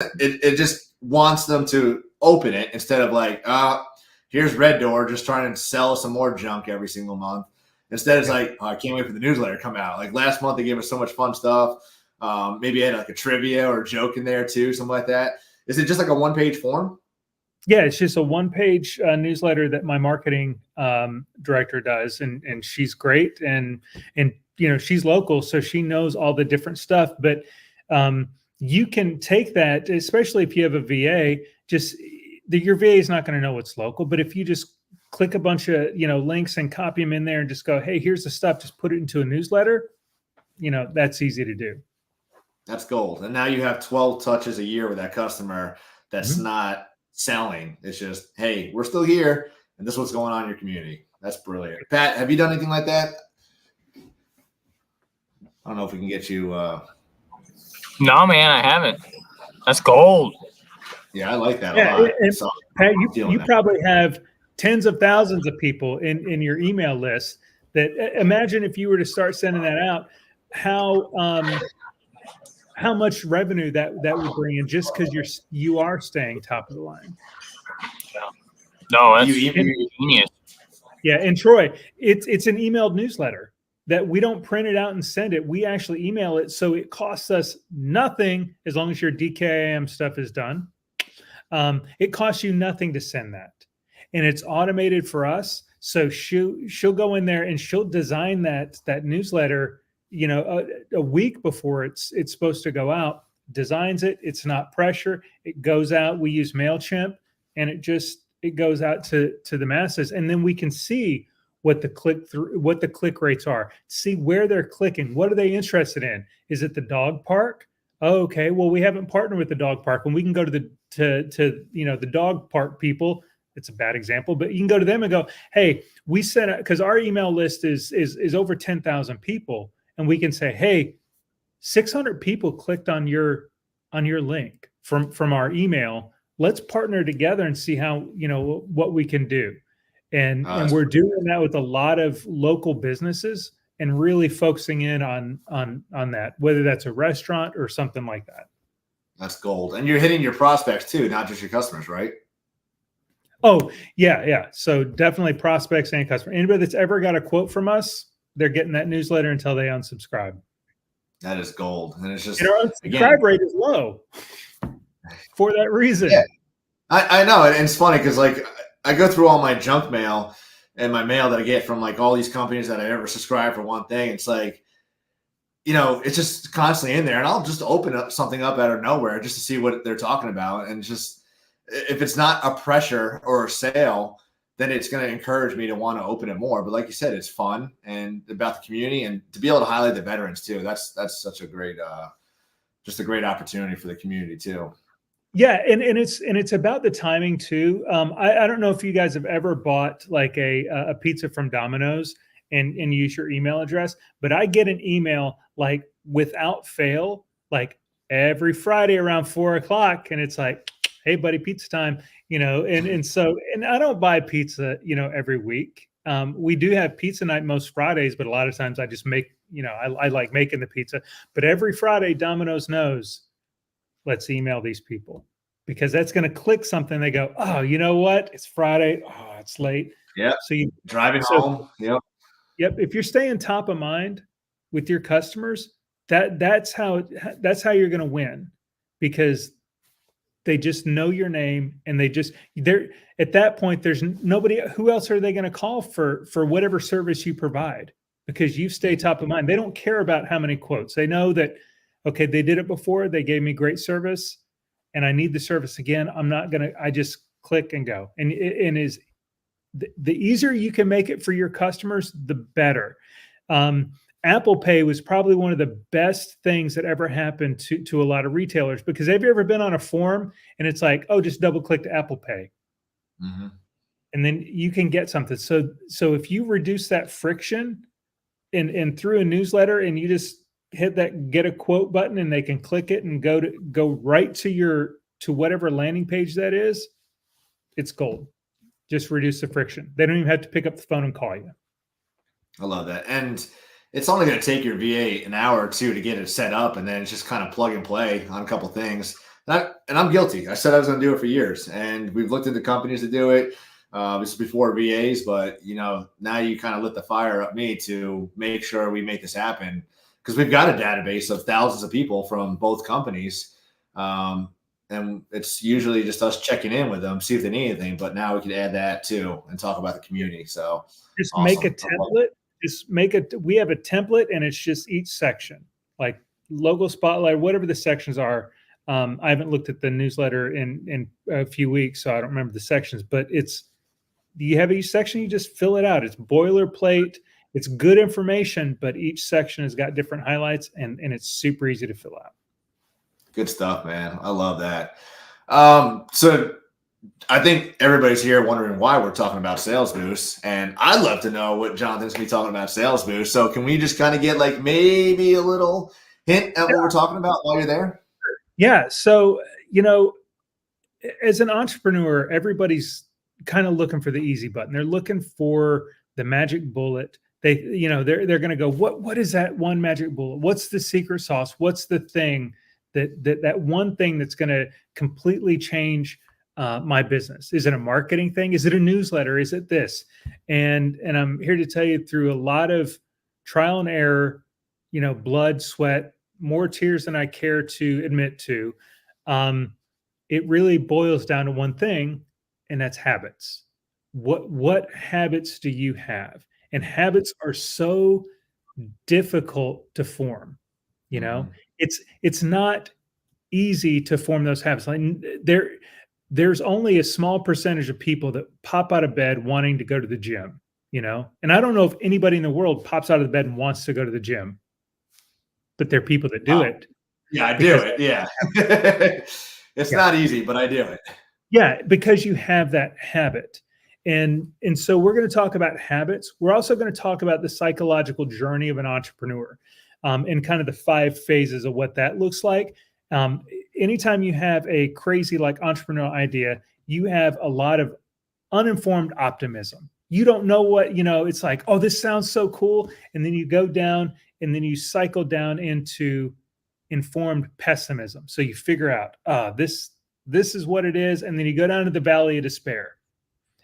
it just wants them to open it instead of like, here's Red Door just trying to sell some more junk every single month. Instead, it's like, I can't wait for the newsletter to come out. Like last month, they gave us so much fun stuff. Maybe I had like a trivia or a joke in there too, something like that. Is it just like a one-page form? Yeah, it's just a one-page newsletter that my marketing director does, and she's great, and she's local, so she knows all the different stuff. But you can take that, especially if you have a VA. Your VA is not going to know what's local, but if you just click a bunch of links and copy them in there and just go, hey, here's the stuff, just put it into a newsletter. That's easy to do. That's gold. And now you have 12 touches a year with that customer. That's not selling. It's just, hey, we're still here, and this is what's going on in your community. That's brilliant. Pat, have you done anything like that? I don't know if we can get you. No, man, I haven't. That's gold. Yeah, I like that a lot. And so, Pat, you probably have tens of thousands of people in your email list. That imagine if you were to start sending that out, how much revenue that would bring in just because you are staying top of the line. No, that's genius. Yeah, and Troy, it's an emailed newsletter that we don't print it out and send it. We actually email it, so it costs us nothing as long as your DKIM stuff is done. It costs you nothing to send that, and it's automated for us. So she'll go in there and she'll design that newsletter. A week before it's supposed to go out, designs it. It's not pressure. It goes out. We use MailChimp, and it goes out to the masses, and then we can see what the click rates are. See where they're clicking. What are they interested in? Is it the dog park? Oh, okay. Well, we haven't partnered with the dog park, and we can go to the dog park people. It's a bad example, but you can go to them and go, hey, we sent it because our email list is over 10,000 people. And we can say, hey, 600 people clicked on your link from our email. Let's partner together and see how, what we can do. And we're doing that with a lot of local businesses and really focusing in on that, whether that's a restaurant or something like that. That's gold. And you're hitting your prospects too, not just your customers, right? Oh, yeah. So definitely prospects and customers. Anybody that's ever got a quote from us, they're getting that newsletter until they unsubscribe. That is gold. And it's just, and our unsubscribe rate is low for that reason. Yeah. I know. And it's funny because like I go through all my junk mail and my mail that I get from like all these companies that I ever subscribe for one thing. It's like, it's just constantly in there, and I'll just open up something up out of nowhere just to see what they're talking about. And just, if it's not a pressure or a sale, then it's going to encourage me to want to open it more. But like you said, it's fun and about the community, and to be able to highlight the veterans too. That's such a great, just a great opportunity for the community too. Yeah. And it's about the timing too. I don't know if you guys have ever bought like a pizza from Domino's and use your email address, but I get an email like without fail, like every Friday around 4:00. And it's like, hey buddy, pizza time. And I don't buy pizza, every week. We do have pizza night most Fridays, but a lot of times I just make, I like making the pizza. But every Friday, Domino's knows, let's email these people, because that's going to click something. They go, oh, you know what? It's Friday. Oh, it's late. Yeah. So you driving home. Yep. Yep. If you're staying top of mind with your customers, that's how you're going to win, because they just know your name, and they're at that point, there's nobody. Who else are they going to call for whatever service you provide? Because you stay top of mind. They don't care about how many quotes. They know that, okay, they did it before. They gave me great service, and I need the service again. I just click and go. And is the easier you can make it for your customers, the better. Apple Pay was probably one of the best things that ever happened to a lot of retailers, because have you ever been on a form and it's like, oh, just double click to Apple Pay. Mm-hmm. And then you can get something. So if you reduce that friction and through a newsletter, and you just hit that get a quote button, and they can click it and go right to whatever landing page that is, it's gold. Just reduce the friction. They don't even have to pick up the phone and call you. I love that. And it's only going to take your VA an hour or two to get it set up, and then it's just kind of plug and play on a couple things. And I'm guilty. I said I was going to do it for years, and we've looked into companies to do it. This is before VAs, but now you kind of lit the fire up me to make sure we make this happen, because we've got a database of thousands of people from both companies. And it's usually just us checking in with them, see if they need anything. But now we can add that too and talk about the community. So just awesome. Make a template. We have a template, and it's just each section, like logo spotlight, whatever the sections are. I haven't looked at the newsletter in a few weeks, so I don't remember the sections, but you have each section, you just fill it out. It's boilerplate. It's good information, but each section has got different highlights, and it's super easy to fill out. Good stuff, man. I love that. So I think everybody's here wondering why we're talking about Sales Boost, and I'd love to know what Jonathan's going to be talking about Sales Boost. So can we just kind of get like maybe a little hint at what we're talking about while you're there? Yeah. So, as an entrepreneur, everybody's kind of looking for the easy button. They're looking for the magic bullet. They're going to go, what is that one magic bullet? What's the secret sauce? What's the thing that one thing that's going to completely change my business? Is it a marketing thing? Is it a newsletter? Is it this? And I'm here to tell you, through a lot of trial and error, blood, sweat, more tears than I care to admit to, it really boils down to one thing, and that's habits. What habits do you have? And habits are so difficult to form. It's not easy to form those habits. Like there's only a small percentage of people that pop out of bed wanting to go to the gym, and I don't know if anybody in the world pops out of the bed and wants to go to the gym, but there are people that do it. Yeah, I do it. Yeah. It's not easy, but I do it. Yeah, because you have that habit. And so we're going to talk about habits. We're also going to talk about the psychological journey of an entrepreneur, and kind of the 5 phases of what that looks like. Anytime you have a crazy like entrepreneurial idea, you have a lot of uninformed optimism. You don't know what, it's like, oh, this sounds so cool. And then you go down, and then you cycle down into informed pessimism. So you figure out, this is what it is. And then you go down to the valley of despair,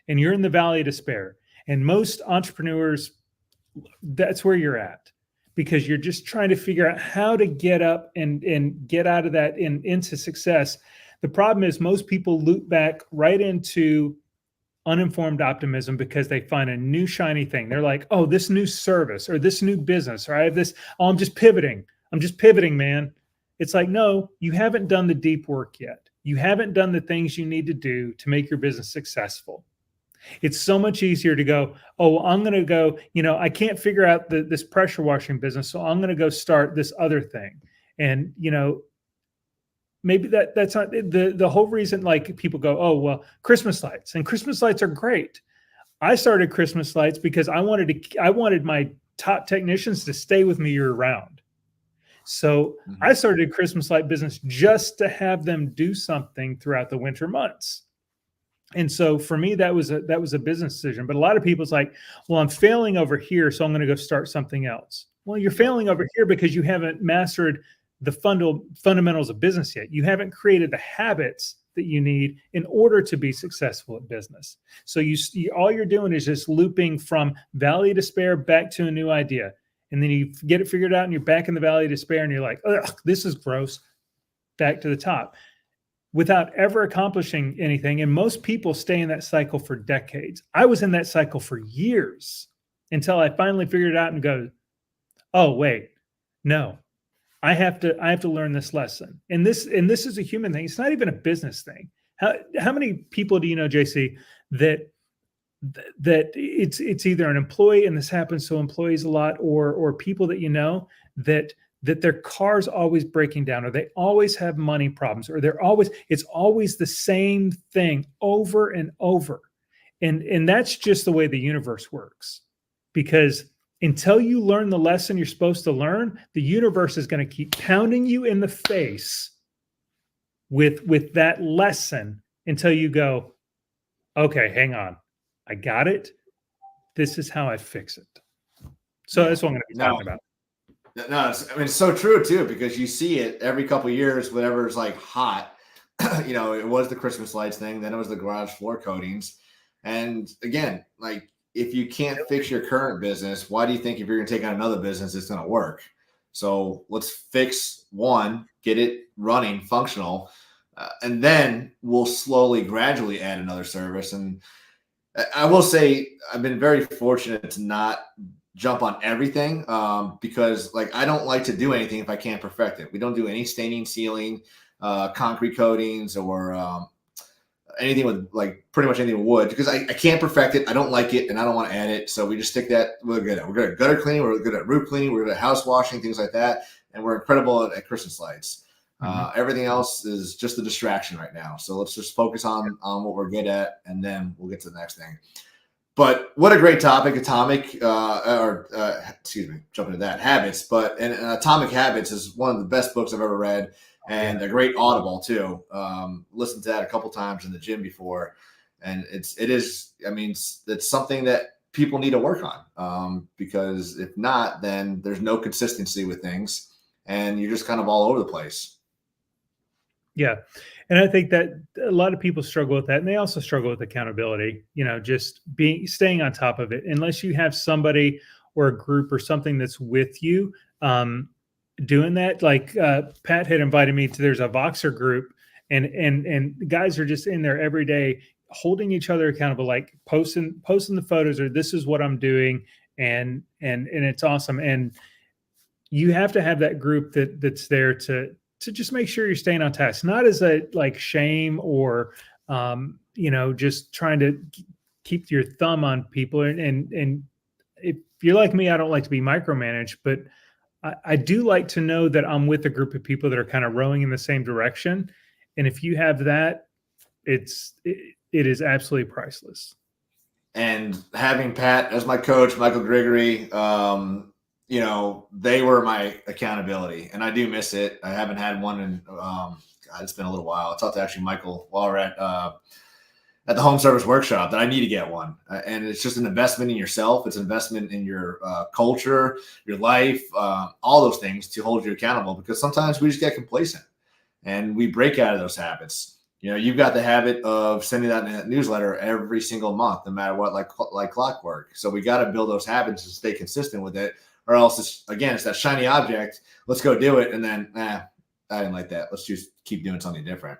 and you're in the valley of despair. And most entrepreneurs, that's where you're at, because you're just trying to figure out how to get up and get out of that and into success. The problem is most people loop back right into uninformed optimism because they find a new shiny thing. They're like, oh, this new service or this new business, or I have this, oh, I'm just pivoting, man. It's like, no, you haven't done the deep work yet. You haven't done the things you need to do to make your business successful. It's so much easier to go, oh, well, I'm going to go, I can't figure out this pressure washing business, so I'm going to go start this other thing. And, maybe that's not the whole reason. Like, people go, oh, well, Christmas lights, and Christmas lights are great. I started Christmas lights because I wanted my top technicians to stay with me year round. So I started a Christmas light business just to have them do something throughout the winter months. And so for me, that was a business decision. But a lot of people's like, well, I'm failing over here, so I'm going to go start something else. Well, you're failing over here because you haven't mastered the fundamentals of business yet. You haven't created the habits that you need in order to be successful at business. So all you're doing is just looping from valley of despair back to a new idea. And then you get it figured out and you're back in the valley of despair and you're like, ugh, this is gross. Back to the top, without ever accomplishing anything. And most people stay in that cycle for decades. I was in that cycle for years until I finally figured it out and go, oh, wait, no, I have to learn this lesson. And this is a human thing. It's not even a business thing. How many people do you know, JC, that it's either an employee, and this happens to employees a lot, or people that that their car's always breaking down, or they always have money problems, or it's always the same thing over and over. And that's just the way the universe works, because until you learn the lesson you're supposed to learn, the universe is going to keep pounding you in the face with that lesson until you go, okay, hang on, I got it. This is how I fix it. So that's what I'm going to be talking about. No, it's so true too, because you see it every couple of years, whatever's like hot, it was the Christmas lights thing. Then it was the garage floor coatings. And again, like if you can't fix your current business, why do you think if you're going to take on another business, it's going to work? So let's fix one, get it running, functional, and then we'll slowly, gradually add another service. And I will say I've been very fortunate to not jump on everything because like I don't like to do anything if I can't perfect it. We don't do any staining, sealing, concrete coatings, or anything with like pretty much anything with wood because I can't perfect it. I don't like it and I don't want to add it. So we just stick that we're good at. We're good at gutter cleaning. We're good at roof cleaning. We're good at house washing, things like that. And we're incredible at Christmas lights. Everything else is just a distraction right now. So let's just focus on what we're good at, and then we'll get to the next thing. But what a great topic, jumping to that, habits. But and Atomic Habits is one of the best books I've ever read, and a great Audible too. Listened to that a couple times in the gym before, and it's something that people need to work on because if not, then there's no consistency with things, and you're just kind of all over the place. Yeah. And I think that a lot of people struggle with that. And they also struggle with accountability, just staying on top of it. Unless you have somebody or a group or something that's with you doing that. Like Pat had invited me to, there's a Voxer group and guys are just in there every day holding each other accountable, like posting the photos or this is what I'm doing. And it's awesome. And you have to have that group that's there to just make sure you're staying on task, not as a like shame or, just trying to keep your thumb on people. And if you're like me, I don't like to be micromanaged, but I do like to know that I'm with a group of people that are kind of rowing in the same direction. And if you have that, it is absolutely priceless. And having Pat as my coach, Michael Grigory, they were my accountability, and I do miss it. I haven't had one in, it's been a little while. I talked to actually Michael while we're at the home service workshop that I need to get one. And it's just an investment in yourself. It's an investment in your culture, your life, all those things to hold you accountable, because sometimes we just get complacent and we break out of those habits. You've got the habit of sending out a newsletter every single month, no matter what, like clockwork. So we got to build those habits and stay consistent with it. Or else it's that shiny object. Let's go do it. And then, I didn't like that. Let's just keep doing something different.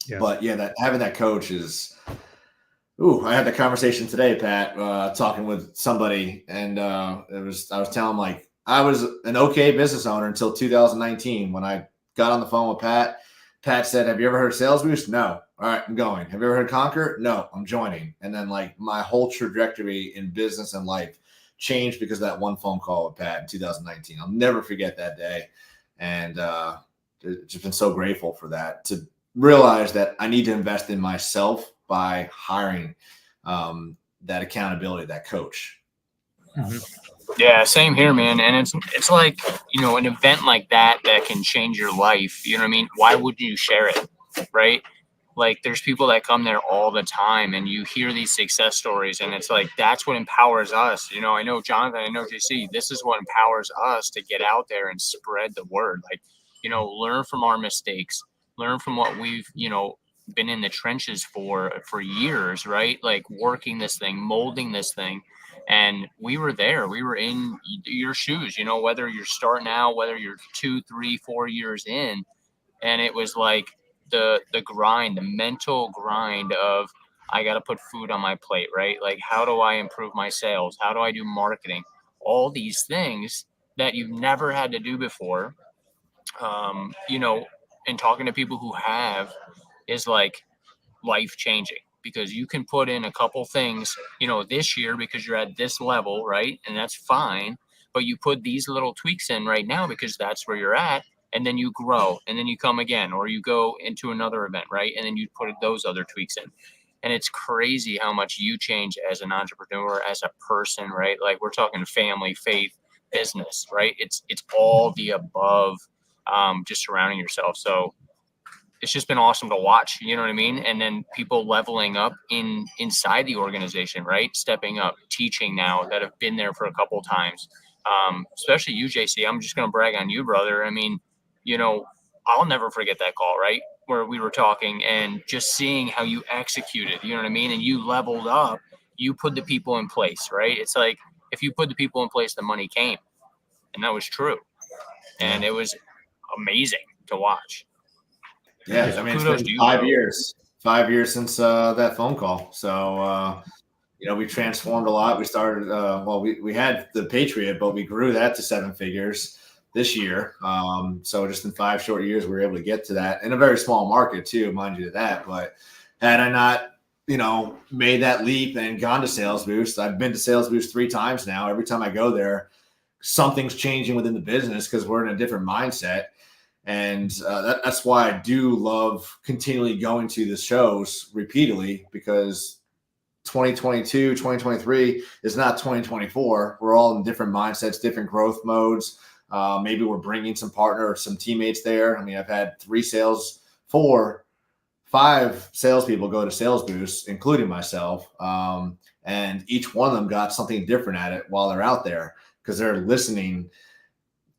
Yeah. But yeah, having that coach is, I had that conversation today, Pat, talking with somebody. And I was telling him, like, I was an okay business owner until 2019 when I got on the phone with Pat. Pat said, have you ever heard of Sales Boost? No. All right, I'm going. Have you ever heard of Conquer? No, I'm joining. And then like my whole trajectory in business and life changed because of that one phone call with Pat in 2019. I'll never forget that day. And just been so grateful for that, to realize that I need to invest in myself by hiring that accountability, that coach. Mm-hmm. Yeah, same here, man. And it's like, an event like that can change your life. You know what I mean? Why wouldn't you share it? Right? Like there's people that come there all the time and you hear these success stories and it's like, that's what empowers us. I know Jonathan, I know JC, this is what empowers us to get out there and spread the word. Like, learn from our mistakes, learn from what we've, been in the trenches for years, right? Like working this thing, molding this thing. And we were there, we were in your shoes, whether you're starting out, whether you're 2, 3, 4 years in. And it was like, the grind, the mental grind of I got to put food on my plate, right? Like, how do I improve my sales? How do I do marketing? All these things that you've never had to do before, and talking to people who have is like life changing, because you can put in a couple things, this year because you're at this level, right? And that's fine. But you put these little tweaks in right now because that's where you're at. And then you grow and then you come again, or you go into another event, right? And then you put those other tweaks in. And it's crazy how much you change as an entrepreneur, as a person, right? Like we're talking family, faith, business, right? It's all the above, just surrounding yourself. So it's just been awesome to watch, you know what I mean? And then people leveling up inside the organization, right? Stepping up, teaching now, that have been there for a couple times. Especially you, JC. I'm just going to brag on you, brother. I mean, I'll never forget that call, right? where we were talking, and just seeing how you executed, you know what I mean? And you leveled up, you put the people in place, right? It's like, if you put the people in place, the money came. And that was true. And it was amazing to watch. Yeah. So I mean, it's kudos been to you, 5 years since that phone call. So, we transformed a lot. We started, we had the Patriot, but we grew that to 7 figures this year. So just in 5 short years, we were able to get to that in a very small market too, mind you that. But had I not, made that leap and gone to Sales Boost, I've been to Sales Boost 3 times now. Every time I go there, something's changing within the business because we're in a different mindset. And that's why I do love continually going to the shows repeatedly, because 2022, 2023 is not 2024. We're all in different mindsets, different growth modes. Maybe we're bringing some partner or some teammates there. I mean, I've had 5 salespeople go to Sales Boost, including myself. And each one of them got something different at it while they're out there, because they're listening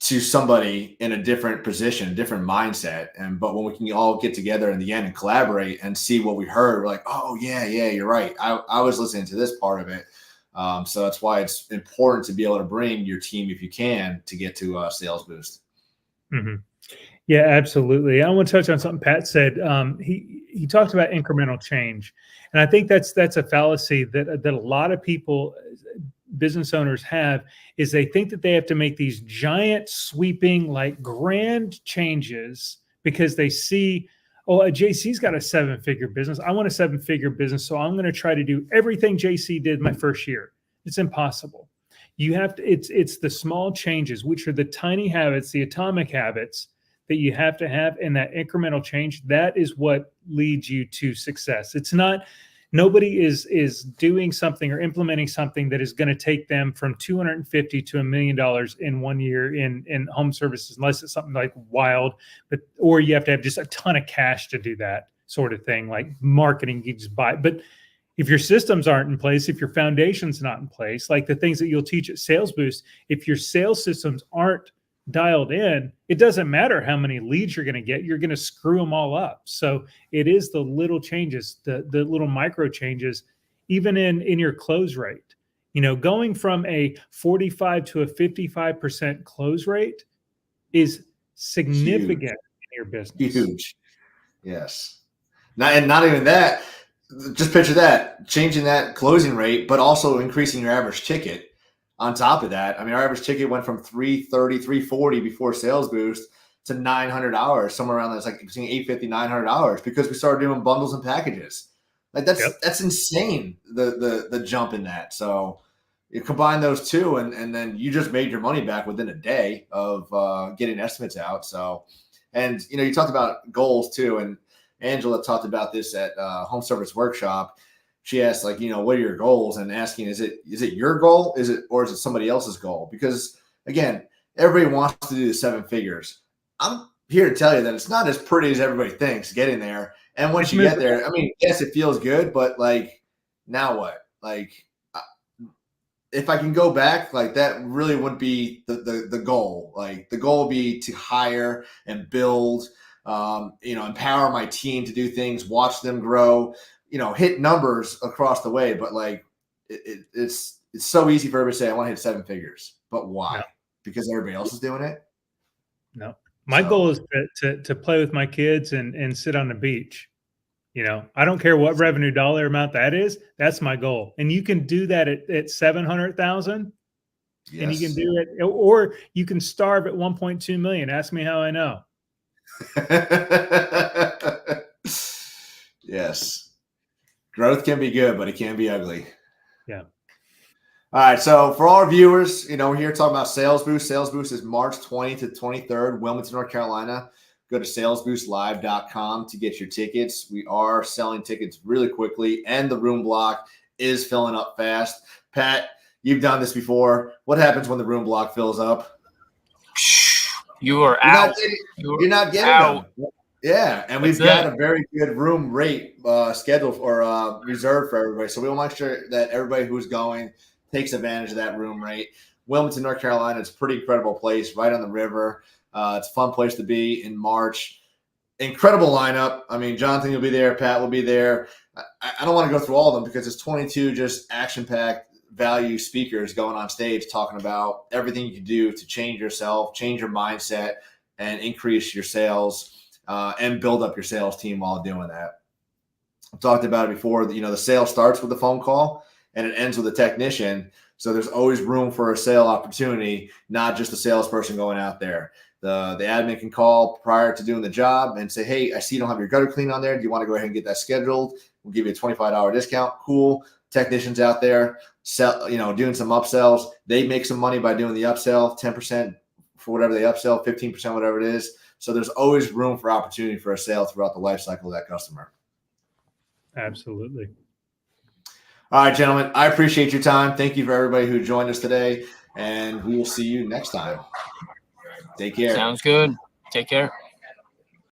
to somebody in a different position, different mindset. But when we can all get together in the end and collaborate and see what we heard, we're like, oh yeah, you're right. I was listening to this part of it. So that's why it's important to be able to bring your team, if you can, to get to Sales Boost. Mm-hmm. Yeah, absolutely. I want to touch on something Pat said. He talked about incremental change, and I think that's a fallacy that a lot of people, business owners, have, is they think that they have to make these giant, sweeping, like grand changes because they see, oh, JC's got a 7-figure business. I want a 7-figure business, so I'm going to try to do everything JC did my first year. It's impossible. You have to. It's the small changes, which are the tiny habits, the atomic habits that you have to have, and that incremental change. That is what leads you to success. It's not. Nobody is doing something or implementing something that is going to take them from $250,000 to $1 million in 1 year in home services, unless it's something like wild, or you have to have just a ton of cash to do that sort of thing, like marketing, you just buy. But if your systems aren't in place, if your foundation's not in place, like the things that you'll teach at Sales Boost, if your sales systems aren't dialed in, it doesn't matter how many leads you're going to get, you're going to screw them all up. So it is the little changes, the little micro changes, even in your close rate. Going from a 45 to a 55% close rate is significant in your business. Huge. Yes. Not even that. Just picture that, changing that closing rate, but also increasing your average ticket. On top of that, I mean, our average ticket went from $330, $340 before Sales Boost to $900, somewhere around that's like between $850, $900, because we started doing bundles and packages. Like that's insane. The jump in that. So you combine those two, and then you just made your money back within a day of getting estimates out. So, and you talked about goals too, and Angela talked about this at Home Service Workshop. She asked, like, what are your goals? And asking, is it your goal? Or is it somebody else's goal? Because again, everybody wants to do the 7 figures. I'm here to tell you that it's not as pretty as everybody thinks getting there. And once you get there, I mean, yes, it feels good, but like, now what? Like, if I can go back, like, that really wouldn't be the goal. Like, the goal would be to hire and build, empower my team to do things, watch them grow, hit numbers across the way. But like, it's so easy for everybody to say, I want to hit 7 figures, but why? No. Because everybody else is doing it. No, my goal is to play with my kids and sit on the beach. I don't care what revenue dollar amount that is. That's my goal. And you can do that at 700,000. Yes. And you can do it, or you can starve at 1.2 million. Ask me how I know. Yes. Growth can be good, but it can be ugly. Yeah. All right. So for all our viewers, we're here talking about Sales Boost. Sales Boost is March 20th to 23rd, Wilmington, North Carolina. Go to salesboostlive.com to get your tickets. We are selling tickets really quickly, and the room block is filling up fast. Pat, you've done this before. What happens when the room block fills up? You're out. You're not getting out. Them. Yeah, and we've got a very good room rate scheduled or reserved for everybody. So we want to make sure that everybody who's going takes advantage of that room rate. Wilmington, North Carolina, it's a pretty incredible place right on the river. It's a fun place to be in March. incredible lineup. I mean, Jonathan will be there. Pat will be there. I don't want to go through all of them because it's 22 just action-packed value speakers going on stage talking about everything you can do to change yourself, change your mindset, and increase your sales and build up your sales team while doing that. I've talked about it before. The sale starts with a phone call and it ends with a technician. So there's always room for a sale opportunity, not just a salesperson going out there. The admin can call prior to doing the job and say, hey, I see you don't have your gutter clean on there. Do you want to go ahead and get that scheduled? We'll give you a $25 discount. Cool. Technicians out there doing some upsells. They make some money by doing the upsell, 10% for whatever they upsell, 15%, whatever it is. So there's always room for opportunity for a sale throughout the life cycle of that customer. Absolutely. All right, gentlemen, I appreciate your time. Thank you for everybody who joined us today, and we will see you next time. Take care. Sounds good. Take care.